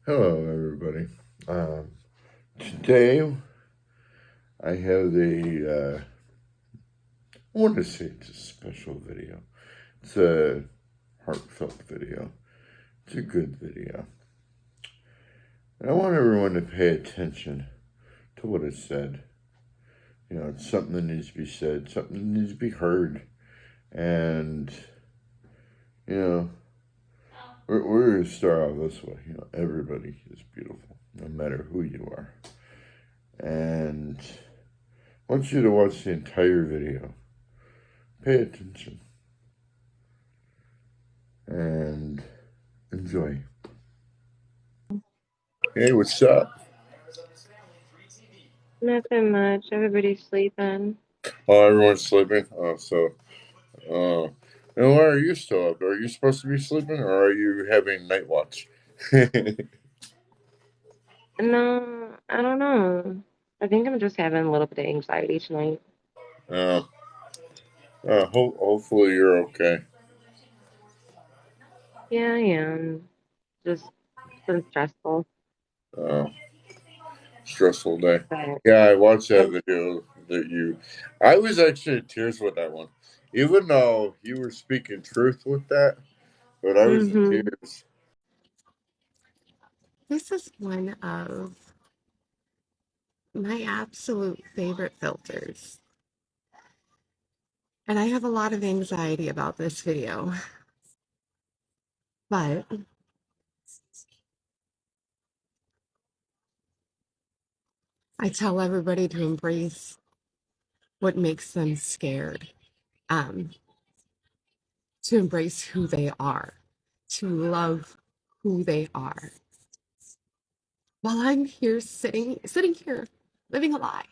Hello, everybody. Today I have I want to say it's a special video. It's a heartfelt video. It's a good video. And I want everyone to pay attention to what it said. It's something that needs to be said, something that needs to be heard. And, you know, we're going to start off this way. Everybody is beautiful, no matter who you are. And I want you to watch the entire video. Pay attention and enjoy. Hey, what's up? Nothing much. Everybody's sleeping. Oh, everyone's sleeping. Uh, and why are you still up? Are you supposed to be sleeping, or are you having night watch? No, I don't know. I think I'm just having a little bit of anxiety tonight. uh, hopefully you're okay. Yeah, I am. Just been stressful. Uh, Stressful day. But Yeah, I watched that yep. video that you. I was actually in tears with that one, even though you were speaking truth with that. But I was in Mm-hmm. tears. This is one of my absolute favorite filters. And I have a lot of anxiety about this video, but I tell everybody to embrace what makes them scared, um, to embrace who they are, to love who they are. While I'm here sitting here, living a lie.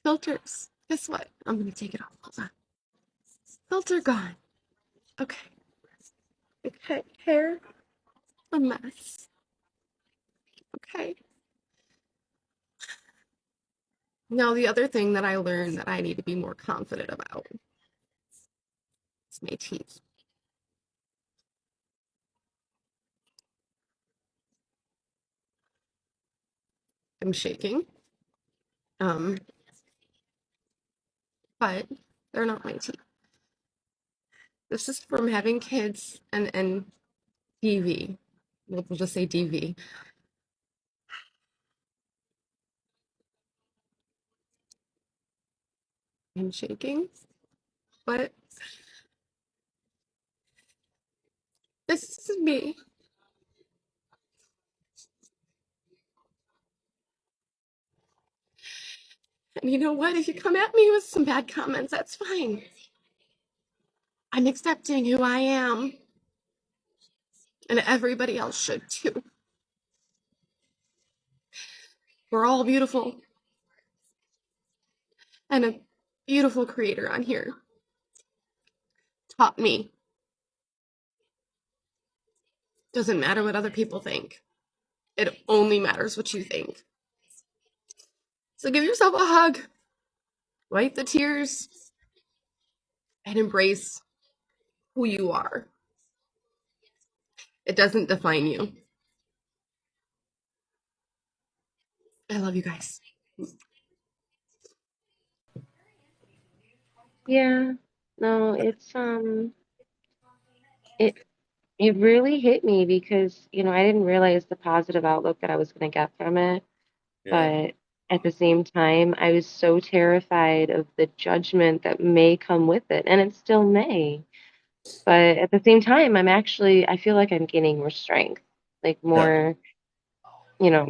Filters. Guess what? I'm gonna take it off. Hold on. Filter gone. Okay. Okay. Hair, a mess. Okay. Now, the other thing that I learned that I need to be more confident about is my teeth. I'm shaking, um, but they're not my teeth. This is from having kids and DV. We'll just say DV. I'm shaking, but this is me. And you know what? If you come at me with some bad comments, that's fine. I'm accepting who I am, and everybody else should too. We're all beautiful, and a beautiful creator on here taught me. Doesn't matter what other people think. It only matters what you think. So give yourself a hug, wipe the tears, and embrace who you are. It doesn't define you. I love you guys. Yeah. No, it it really hit me because, I didn't realize the positive outlook that I was gonna get from it. Yeah, But at the same time, I was so terrified of the judgment that may come with it, and it still may. But at the same time, I feel like I'm gaining more strength, like yeah, more,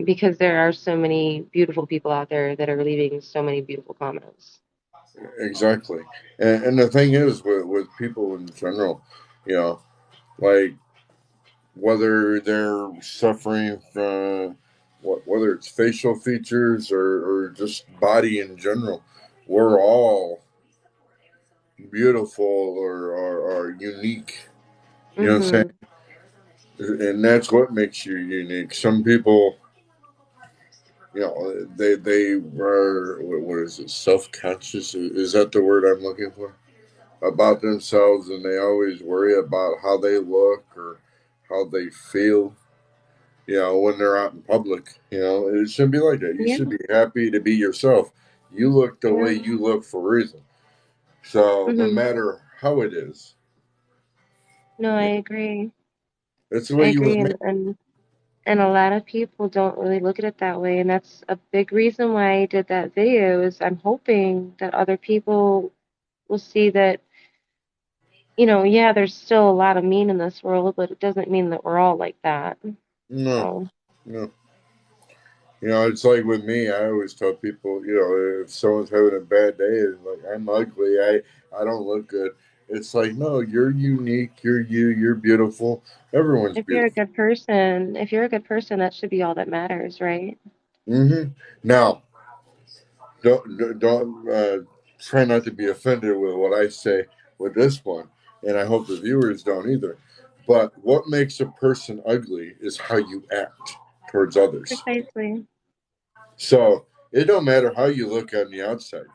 because there are so many beautiful people out there that are leaving so many beautiful comments. exactly. And the thing is, with people in general, you know, like whether they're suffering from whether it's facial features or just body in general, we're all beautiful or unique. You know what I'm saying? Mm-hmm. And that's what makes you unique. Some people, they are what is it, self conscious? Is that the word I'm looking for? About themselves, and they always worry about how they look or how they feel. when they're out in public. It shouldn't be like that. You Yeah. should be happy to be yourself. You look the way Yeah. you look for a reason. So no Hmm. matter how it is, No, I yeah, agree. that's the I way you was agree, made. and a lot of people don't really look at it that way, and that's a big reason why I did that video. Is I'm hoping that other people will see that, yeah, there's still a lot of mean in this world, but it doesn't mean that we're all like that. No, So, no. It's like with me. I always tell people, if someone's having a bad day, it's like I'm ugly. I don't look good. It's like no, you're unique. You're you. You're beautiful. Everyone's beautiful. if you're a good person, that should be all that matters, right? Now, don't try not to be offended with what I say with this one, and I hope the viewers don't either. But what makes a person ugly is how you act towards others. Precisely. So it don't matter how you look on the outside.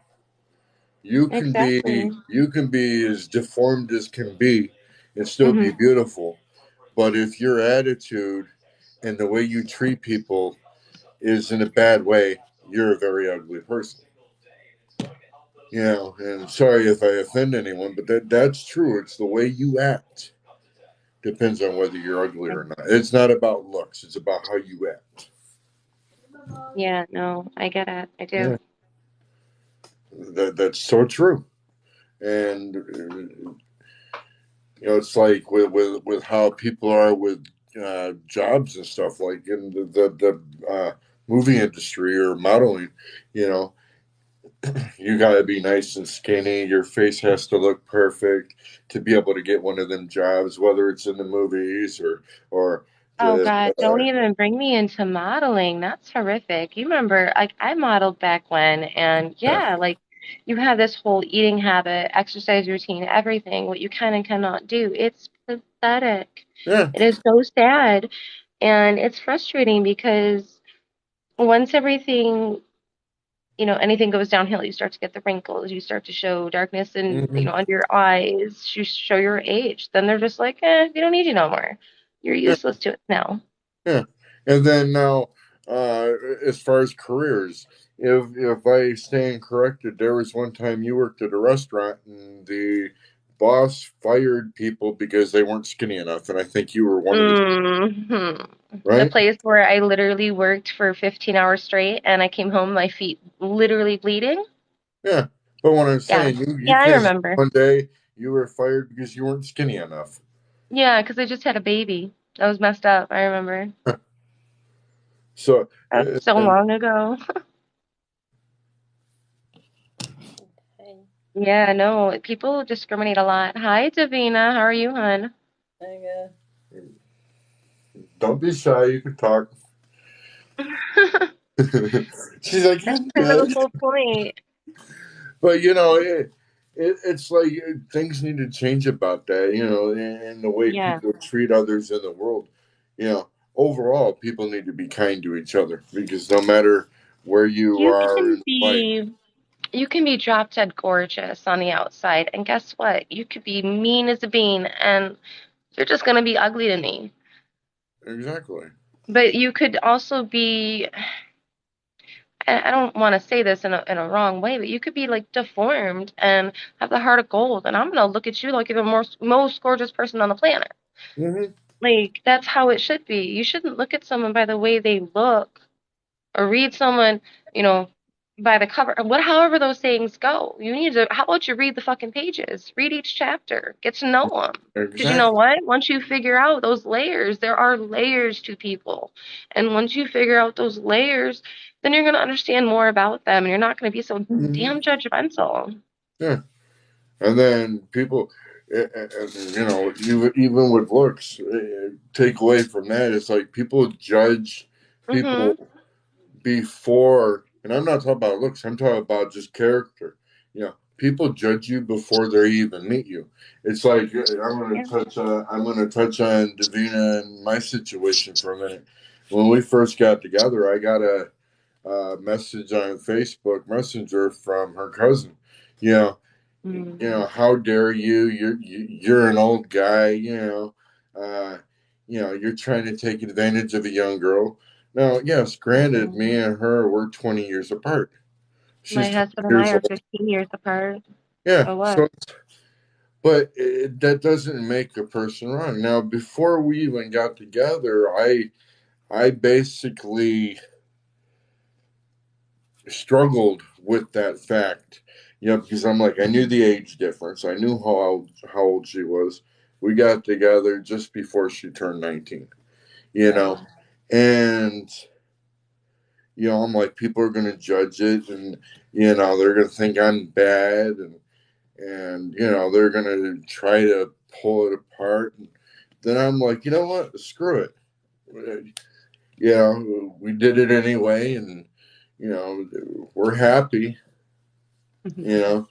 Exactly. You can be as deformed as can be and still be Hmm. beautiful. But if your attitude and the way you treat people is in a bad way, you're a very ugly person. And sorry if I offend anyone, but that's true. It's the way you act. Depends on whether you're ugly or not. It's not about looks, it's about how you act. Yeah, no, I get it. I Yeah. do. That's so true. And it's like with how people are with jobs and stuff, like in the movie industry or modeling. You know, you got to be nice and skinny. Your face has to look perfect to be able to get one of them jobs, whether it's in the movies or Oh the God, don't even bring me into modeling. That's horrific. You remember, like, I modeled back when, and yeah, yeah, like, you have this whole eating habit, exercise routine, everything, what you can and cannot do. It's pathetic. yeah. It is so sad. And it's frustrating because once anything goes downhill, you start to get the wrinkles, you start to show darkness and, Hmm. under your eyes, you show your age. Then they're just like, we don't need you no more. You're Yeah, useless to us now. yeah. And then now, uh, as far as careers, if I stand corrected, there was one time you worked at a restaurant and the boss fired people because they weren't skinny enough, and I think you were one of the Hmm. The right. place where I literally worked for 15 hours straight and I came home, my feet literally bleeding. Yeah, but what I'm Yeah. saying, you Yeah, I came remember. one day, you were fired because you weren't skinny enough. Yeah, because I just had a baby. That was messed up. I remember. So, That's so and long ago. Yeah, no, people discriminate a lot. Hi, Davina. How are you, hon? don't be shy. You can talk. She's like, That's I'm kind of the good. whole point. But it's like things need to change about that. And the way Yeah. people treat others in the world. Overall, people need to be kind to each other because no matter where you You are can in life, be you can be drop dead gorgeous on the outside, and guess what? You could be mean as a bean, and you're just gonna be ugly to me. exactly. But you could also be, I don't want to say this in a wrong way, but you could be like deformed and have the heart of gold, and I'm gonna look at you like you're the most gorgeous person on the planet. Hmm. Like that's how it should be. You shouldn't look at someone by the way they look or read someone, you know, by the cover. However those things go. You need to. How about you read the fucking pages? Read each chapter. Get to know them. Because you know Exactly. what? Once you figure out those layers, there are layers to people, and once you figure out those layers, then you're gonna understand more about them, and you're not gonna be so Hmm. damn judgmental. Yeah. And then people, even with looks, take away from that, it's like people judge Mhm. people before, and I'm not talking about looks, I'm talking about just character. People judge you before they even meet you. It's like Yeah. I'm going to touch on Davina and my situation for a minute. When we first got together, I got a message on Facebook Messenger from her cousin. You know, Mm. how dare you? You're an old guy. Uh, you're trying to take advantage of a young girl. Now, yes, granted, me Mhm. and her we're 20 years apart. My She's 20 husband and I years are old. 15 years apart. Yeah, So what? so but that doesn't make a person wrong. Now, before we even got together, I basically struggled with that fact, because I'm like, I knew the age difference. I knew how old she was. We got together just before she turned 19, you know, Right. and I'm like, people are going to judge it, and they're going to think I'm bad, and they're going to try to pull it apart. And then I'm like, you know what? Screw it. We did it anyway, and we're happy. You know,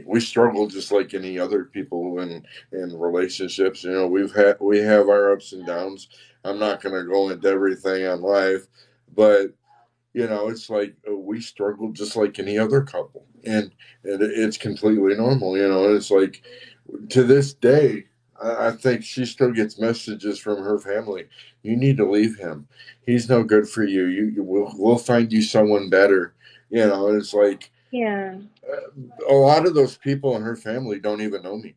we struggle just like any other people in relationships. We have our ups and downs. I'm not going to go into everything on life, but it's like we struggle just like any other couple, and it's completely normal. It's like to this day, I think she still gets messages from her family. You need to leave him. He's no good for you. We'll find you someone better. It's like Yeah. a lot of those people in her family don't even know me.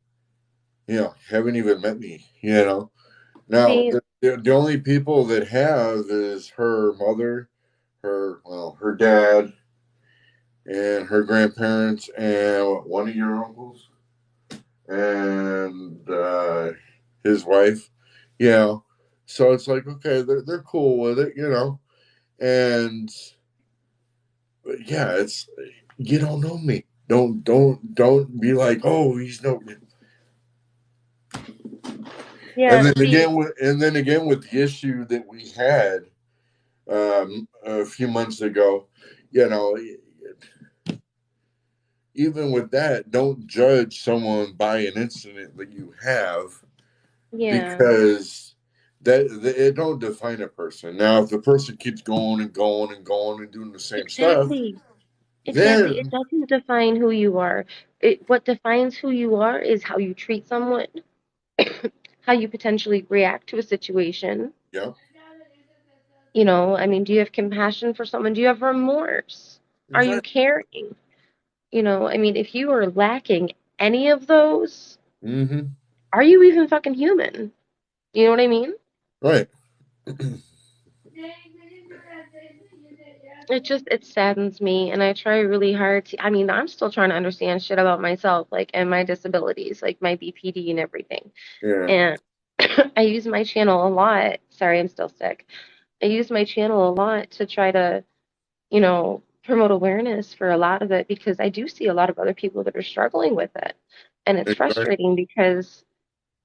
Haven't even met me. Now See, the only people that have is her mother, her dad, and her grandparents, and one of your uncles, and his wife. Yeah. So it's like, okay, they're cool with it, and yeah, it's you don't know me. Don't be like, oh, he's no. yeah, And then see, again with the issue that we had a few months ago, you know, even with that, don't judge someone by an incident that you have, yeah. because that it don't define a person. Now, if the person keeps going and going and going and doing the same stuff, Exactly. Exactly. It then doesn't define who you are. What defines who you are is how you treat someone, how you potentially react to a situation. yeah, I mean, do you have compassion for someone? Do you have remorse? Are you right, caring? I mean, if you are lacking any of those, mm-hmm, are you even fucking human? You know what I mean? right, It saddens me, and I try really hard to. I mean, I'm still trying to understand shit about myself, like, and my disabilities, like my BPD and everything. yeah, And I use my channel a lot. Sorry, I'm still sick. I use my channel a lot to try to, promote awareness for a lot of it, because I do see a lot of other people that are struggling with it. And it's exactly, frustrating because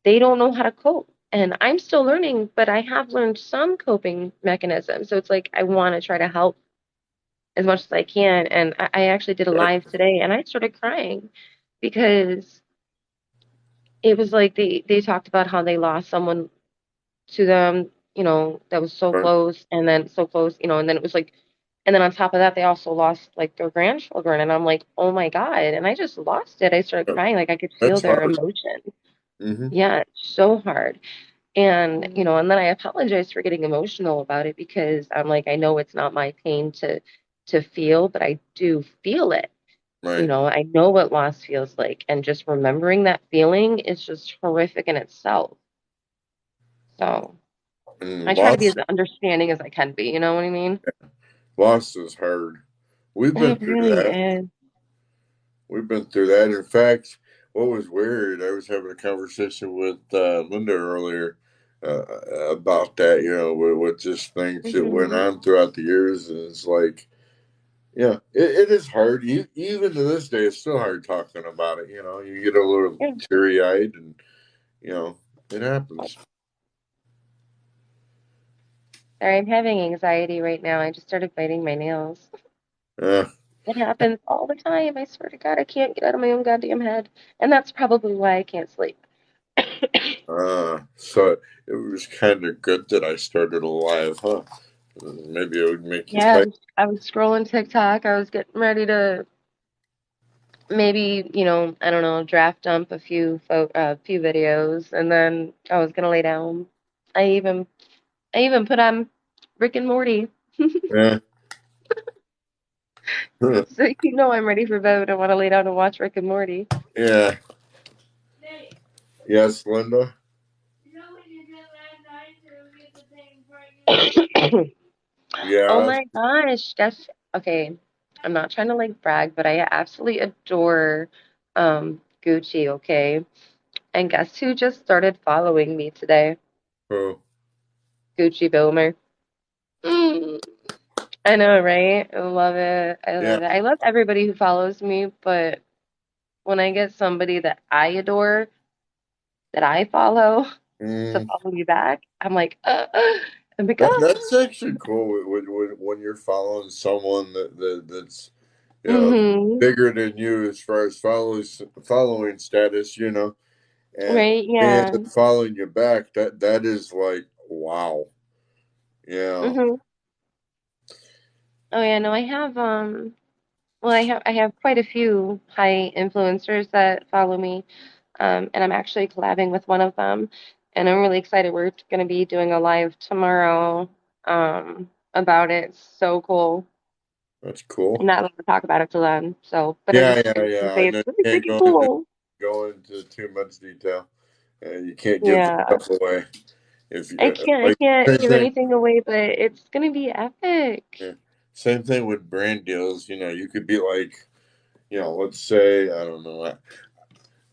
they don't know how to cope. And I'm still learning, but I have learned some coping mechanisms. So it's like I want to try to help as much as I can. And I actually did a right, live today, and I started crying because it was like they talked about how they lost someone to them, that was so right, close, and then so close, and then it was like, and then on top of that, they also lost like their grandchildren, and I'm like, oh my God, and I just lost it. I started right. crying, like I could feel That's their hard. emotion. Mm-hmm. Yeah, it's so hard. And, and then I apologized for getting emotional about it, because I'm like, I know it's not my pain to feel, but I do feel it. Right. I know what loss feels like, and just remembering that feeling is just horrific in itself. So I And try to be as loss, understanding as I can be, you know what I mean? loss is hard. We've been It through really that. is. We've been through that. In fact, what was weird, I was having a conversation with Linda earlier about that, with just things that went Hmm. on throughout the years. And it's like, yeah, it is hard. Even to this day, it's still hard talking about it. You get a little Yeah. teary eyed, and, you know, it happens. Sorry, I'm having anxiety right now. I just started biting my nails. Uh, It happens all the time. I swear to God, I can't get out of my own goddamn head. And that's probably why I can't sleep. so it was kind of good that I started alive, huh? Maybe it would make you Yeah, tight. I was scrolling TikTok. I was getting ready to maybe, I don't know, draft dump a few videos, and then I was gonna lay down. I even put on Rick and Morty. Yeah. So you know I'm ready for bed. I want to lay down and watch Rick and Morty. Yeah. Yes, Linda. Oh Yeah. my gosh, that's okay. I'm not trying to like brag, but I absolutely adore Gucci, okay? And guess who just started following me today? Oh. Gucci Boomer. Mm, I know, right? I love it. I Yeah. love it. I love everybody who follows me, but when I get somebody that I adore, that I follow, to Mm. follow me back, I'm like, I'm like, That's actually cool when you're following someone that's mm-hmm. bigger than you as far as following status, and Right, they yeah. end up following you back. That is like wow. Yeah. Mm-hmm. Oh yeah, no, I have well, I have quite a few high influencers that follow me, and I'm actually collabing with one of them, and I'm really excited. We're going to be doing a live tomorrow, about it. It's so cool. That's I'm cool. not allowed to talk about it till then, so, but Yeah, yeah, I can yeah. say I it's know really you can't freaking cool. go into too much detail. You can't give Yeah, stuff away. If I like can't same give thing, anything away, but it's going to be epic. yeah, same thing with brand deals. You could be like, let's say I don't know.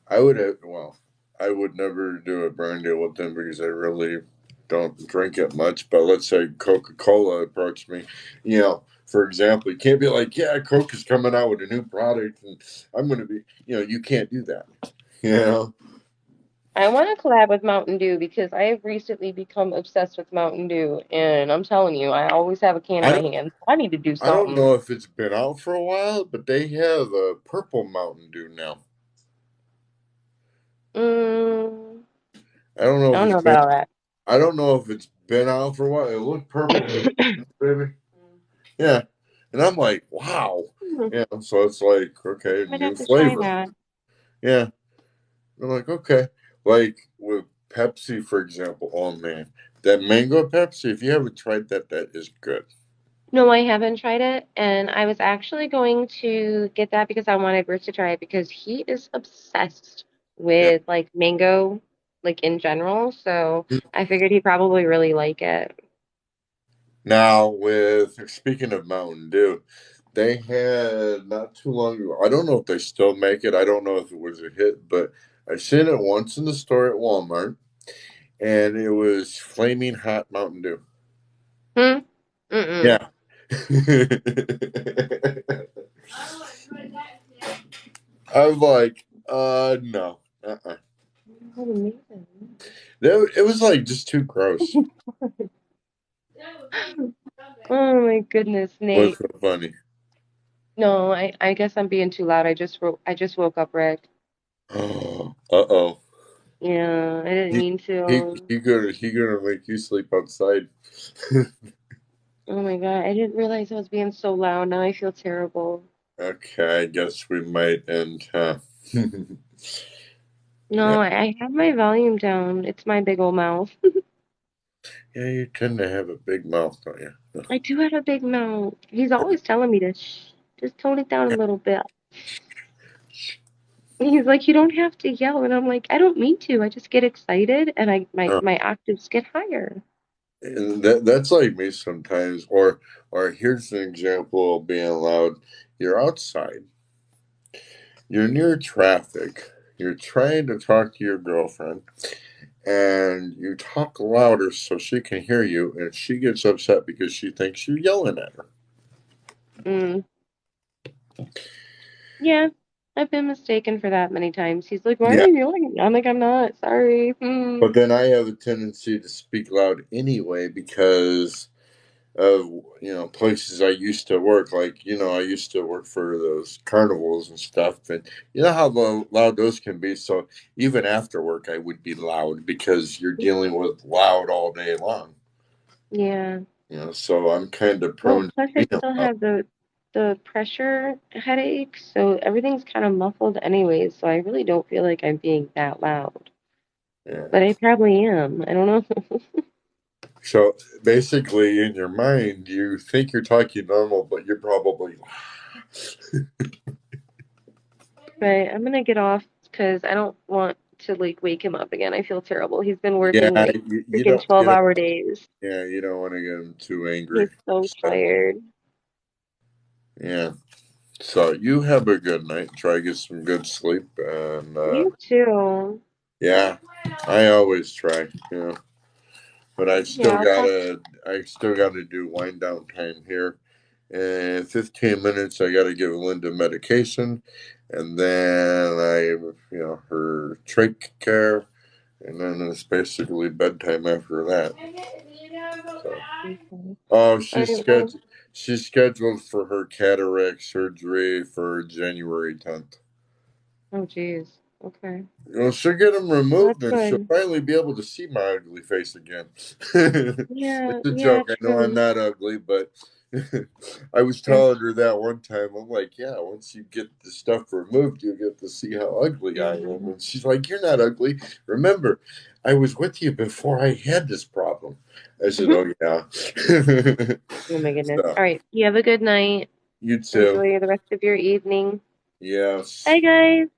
I would have, well, I would never do a brand deal with them because I really don't drink it much. But let's say Coca Cola approached me, for example, you can't be like, yeah, Coke is coming out with a new product and I'm going to be, you can't do that. You know, I want to collab with Mountain Dew because I have recently become obsessed with Mountain Dew, and I'm telling you, I always have a can in I my don't, hand. I need to do I don't something. know if it's been out for a while, but they have a purple Mountain Dew now. Mm, I don't know I if don't it's know been, about all that. I don't know if it's been out for a while. It looked purple, baby. Yeah. And I'm like, wow. Yeah. So it's like, okay, Might new have to try flavor. that. Yeah. I'm like, okay. Like with Pepsi, for example. Oh man. That mango Pepsi, if you haven't tried that, that is good. No, I haven't tried it, and I was actually going to get that because I wanted Bruce to try it because he is obsessed Yeah. with like mango, like in general. So I figured he'd probably really like it. Now with speaking of Mountain Dew, they had not too long ago. I don't know if they still make it. I don't know if it was a hit, but I seen it once in the store at Walmart and it was flaming hot Mountain Dew. Hmm. Mm-mm. Yeah. I was like, no. Uh-uh. That's amazing. It was like just too gross. Oh my goodness, It was Nate. so funny. No, I guess I'm being too loud. I just woke up, Rick. Uh-oh. Yeah, I didn't He mean he to. he gonna make you sleep outside. Oh my God, I didn't realize I was being so loud. Now I feel terrible. Okay, I guess we might end, huh? Yeah, No, I have my volume down. It's my big old mouth. yeah, you tend to have a big mouth, don't you? I do have a big mouth. He's always telling me to just tone it down a little bit. And he's like, you don't have to yell, and I'm like, I don't mean to. I just get excited, and Uh, my octaves get higher. and that's like me sometimes. Or here's an example of being loud. You're outside. You're near traffic. You're trying to talk to your girlfriend, and you talk louder so she can hear you, and she gets upset because she thinks you're yelling at her. Mm, yeah, I've been mistaken for that many times. He's like, why are Yeah. you yelling at me? I'm like, I'm not. Sorry. Hmm. But then I have a tendency to speak loud anyway because of places I used to work. Like I used to work for those carnivals and stuff, and you know how loud those can be. So even after work, I would be loud because you're dealing with loud all day long. Yeah. So I'm kind of Well, prone to plus I being still loud. have the pressure headache, so everything's kind of muffled anyways, so I really don't feel like I'm being that loud. Yeah. But I probably am. I don't know. So basically, in your mind, you think you're talking normal, but you're probably. Right. I'm gonna get off because I don't want to like wake him up again. I feel terrible. He's been Yeah, working like you freaking don't. You don't. 12-hour days. Yeah, you don't want to get them too angry. He's so So, tired. yeah. So you have a good night. Try to get some good sleep, and You too. yeah, I always try. But Yeah, I'll talk. I still gotta do wind down time here. In 15 minutes, I gotta give Linda medication, and then her trach care, and then it's basically bedtime after that. So, Okay. oh, All right, well, she's scheduled for her cataract surgery for January 10th. oh geez. Okay. She'll get them Well, that's removed, and she'll good. finally be able to see my ugly face again. Yeah, It's a yeah, joke. I know I'm true. not ugly, but I was That's telling her that one time. I'm like, yeah, once you get the stuff removed, you'll get to see how ugly I am. And she's like, you're not ugly. Remember, I was with you before I had this problem. I said, oh, yeah. Oh my goodness. So, All right. You have a good night. you too. Enjoy the rest of your evening. Yes. Bye, guys.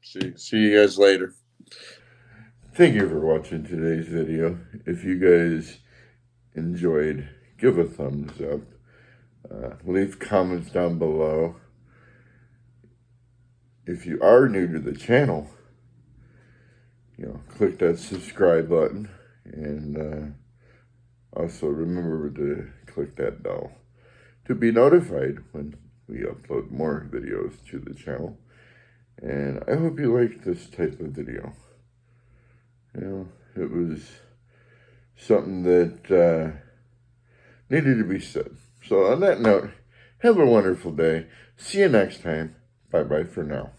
See you guys later. Thank you for watching today's video. If you guys enjoyed, give a thumbs up. Leave comments down below. If you are new to the channel, click that subscribe button, and also remember to click that bell to be notified when we upload more videos to the channel. And I hope you like this type of video. It was something that needed to be said. So on that note, have a wonderful day. See you next time. Bye-bye for now.